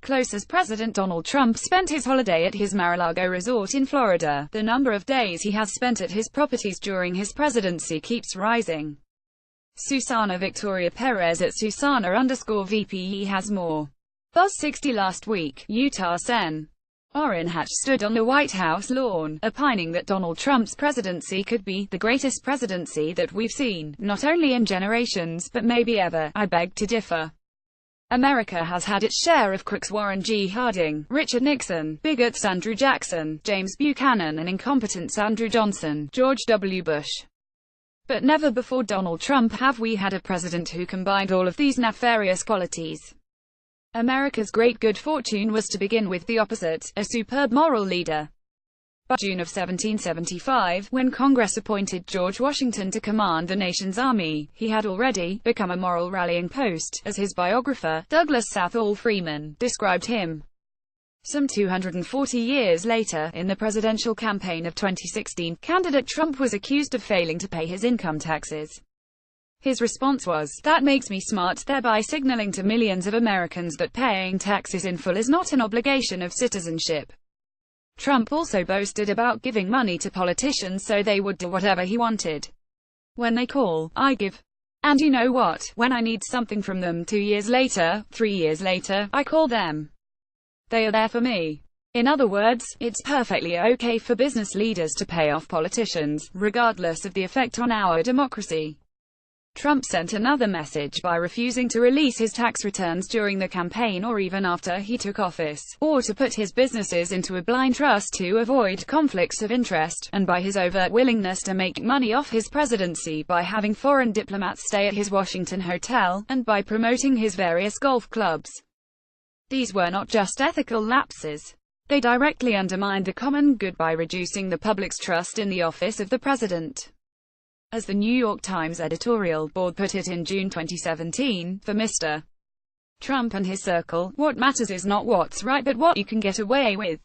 close as President Donald Trump spent his holiday at his Mar-a-Lago resort in Florida, the number of days he has spent at his properties during his presidency keeps rising. Susana Victoria Perez at Susana_VPE has more. Buzz 60 last week, Utah Sen. Orrin Hatch stood on the White House lawn, opining that Donald Trump's presidency could be the greatest presidency that we've seen, not only in generations, but maybe ever. I beg to differ. America has had its share of crooks: Warren G. Harding, Richard Nixon, bigots Andrew Jackson, James Buchanan, and incompetents Andrew Johnson, George W. Bush. But never before Donald Trump have we had a president who combined all of these nefarious qualities. America's great good fortune was to begin with the opposite, a superb moral leader. By June of 1775, when Congress appointed George Washington to command the nation's army, he had already become a moral rallying post, as his biographer, Douglas Southall Freeman, described him. Some 240 years later, in the presidential campaign of 2016, candidate Trump was accused of failing to pay his income taxes. His response was, "That makes me smart," thereby signaling to millions of Americans that paying taxes in full is not an obligation of citizenship. Trump also boasted about giving money to politicians so they would do whatever he wanted. "When they call, I give. And you know what? When I need something from them 2 years later, 3 years later, I call them. They are there for me." In other words, it's perfectly okay for business leaders to pay off politicians, regardless of the effect on our democracy. Trump sent another message by refusing to release his tax returns during the campaign or even after he took office, or to put his businesses into a blind trust to avoid conflicts of interest, and by his overt willingness to make money off his presidency by having foreign diplomats stay at his Washington hotel, and by promoting his various golf clubs. These were not just ethical lapses. They directly undermined the common good by reducing the public's trust in the office of the president. As the New York Times editorial board put it in June 2017, for Mr. Trump and his circle, what matters is not what's right but what you can get away with.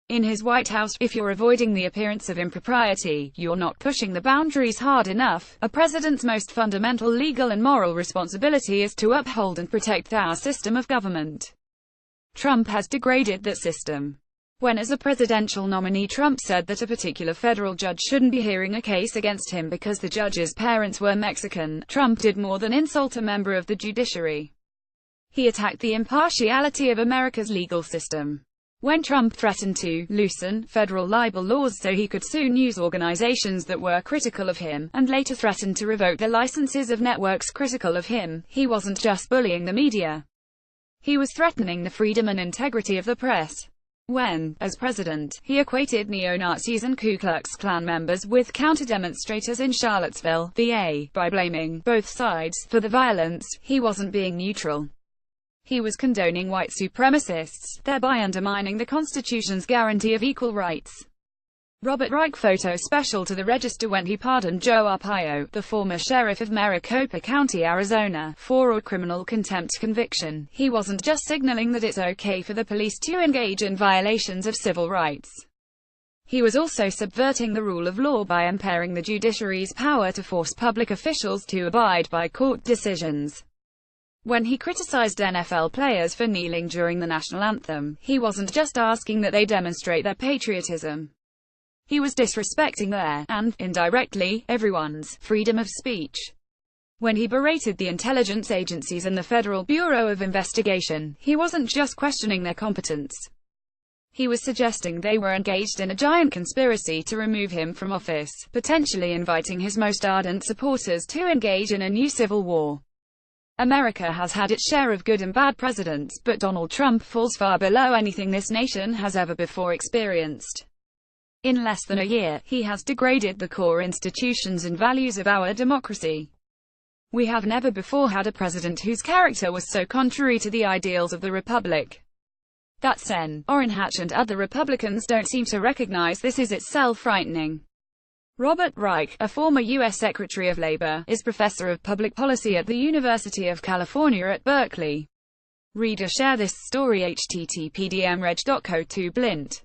In his White House, if you're avoiding the appearance of impropriety, you're not pushing the boundaries hard enough. A president's most fundamental legal and moral responsibility is to uphold and protect our system of government. Trump has degraded that system. When as a presidential nominee Trump said that a particular federal judge shouldn't be hearing a case against him because the judge's parents were Mexican, Trump did more than insult a member of the judiciary. He attacked the impartiality of America's legal system. When Trump threatened to loosen federal libel laws so he could sue news organizations that were critical of him, and later threatened to revoke the licenses of networks critical of him, he wasn't just bullying the media. He was threatening the freedom and integrity of the press. When, as president, he equated neo-Nazis and Ku Klux Klan members with counter-demonstrators in Charlottesville, VA, by blaming both sides for the violence, he wasn't being neutral. He was condoning white supremacists, thereby undermining the Constitution's guarantee of equal rights. Robert Reich photo special to the Register when he pardoned Joe Arpaio, the former sheriff of Maricopa County, Arizona, for a criminal contempt conviction. He wasn't just signaling that it's okay for the police to engage in violations of civil rights. He was also subverting the rule of law by impairing the judiciary's power to force public officials to abide by court decisions. When he criticized NFL players for kneeling during the national anthem, he wasn't just asking that they demonstrate their patriotism. He was disrespecting their, and, indirectly, everyone's, freedom of speech. When he berated the intelligence agencies and the Federal Bureau of Investigation, he wasn't just questioning their competence. He was suggesting they were engaged in a giant conspiracy to remove him from office, potentially inviting his most ardent supporters to engage in a new civil war. America has had its share of good and bad presidents, but Donald Trump falls far below anything this nation has ever before experienced. In less than a year, he has degraded the core institutions and values of our democracy. We have never before had a president whose character was so contrary to the ideals of the Republic. That Sen. Orrin Hatch and other Republicans don't seem to recognize this is itself frightening. Robert Reich, a former U.S. Secretary of Labor, is professor of public policy at the University of California at Berkeley. Reader, share this story http://dmreg.co2blint